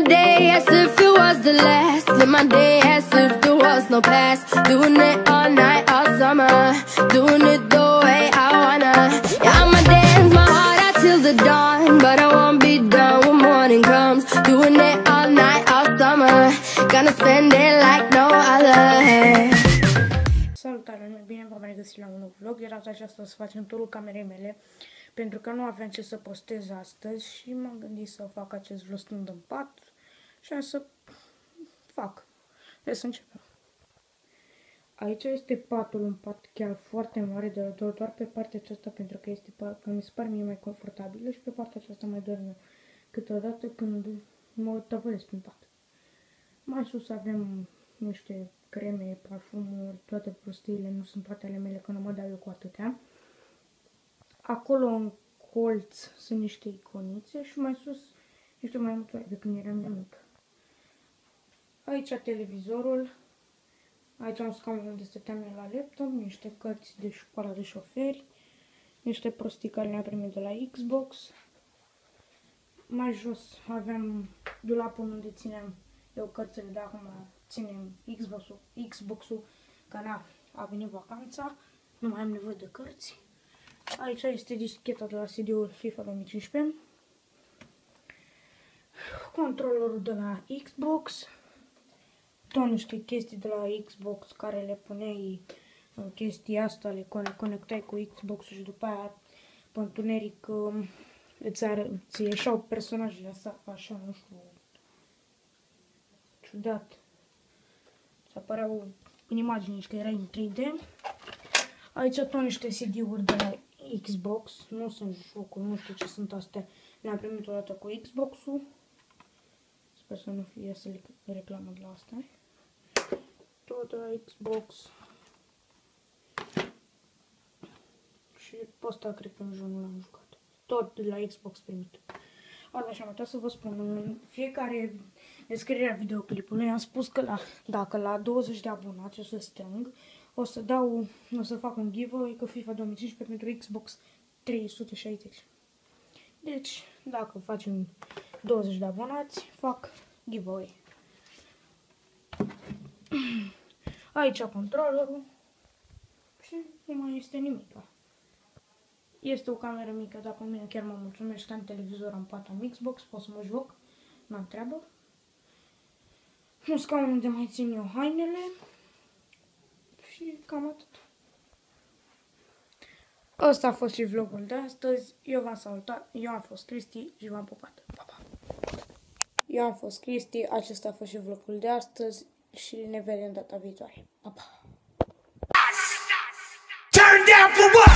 my day as if it was the last. Live my day as if there was no past. Doing it all night, all summer. Doing it the way I wanna. Yeah, I'ma dance my heart out till the dawn, but I won't be done when morning comes. Doing it all night, all summer. Gonna spend it like no other. Salutare, bine v-am regăsit la un nou vlog. Era aceasta să facem turul camerei mele, pentru că nu aveam ce să postez astăzi și m-am gândit să fac acest vlog stând în pat și am să fac. Hai să începem. Aici este patul, un pat chiar foarte mare, doar pe partea aceasta, pentru că mi se pare mie mai confortabilă, și pe partea aceasta mai doarme câteodată când mă tăvălesc în pat. Mai sus avem niște creme, parfumuri, toate prostiile, nu sunt toate ale mele, că nu mă dau eu cu atâtea. Acolo în colț sunt niște iconițe și mai sus niște maimuțoare de când eram mic. Aici televizorul, aici un scaun unde stăteam eu la laptop, niște cărți de școală de șoferi, niște prostii care le-am primit de la Xbox. Mai jos aveam dulapul unde țineam eu cărțile, de acum ținem Xbox-ul, că a venit vacanța, nu mai am nevoie de cărți. Aici este discheta de la CD-ul FIFA 2015, controllerul de la Xbox, tot niște chestii de la Xbox care le puneai în chestia asta, le conectai cu Xbox-ul și după aia pe întuneric ți ieșeau personajele astea, așa, nu știu, ciudat. Se apăreau în imagine și că erai în 3D. Aici tot niște CD-uri de la Xbox, nu sunt jocuri, nu știu ce sunt astea. Le-am primit odată cu Xbox-ul. Sper să nu fie să le reclamă de la asta. Tot de la Xbox. Și pe ăsta cred că în jur nu l-am jucat. Tot de la Xbox primit. Așa, am uitat să vă spun, în fiecare descrierea videoclipului am spus că dacă la 20 de abonați o să strâng, o să fac un giveaway cu FIFA 2015 pentru Xbox 360. Deci, dacă facem 20 de abonați, fac giveaway. Aici controllerul și nu mai este nimic. Este o cameră mică, dar pe mine chiar mă mulțumește, am televizor, am pat, am Xbox, pot să mă joc, n-am treabă. Un scaun unde mai țin eu hainele și cam atât. Ăsta a fost și vlogul de astăzi, eu v-am salutat, eu am fost Cristi și v-am pupat. Pa, pa. Eu am fost Cristi, acesta a fost și vlogul de astăzi și ne vedem data viitoare. Pa, pa. Turn down for what?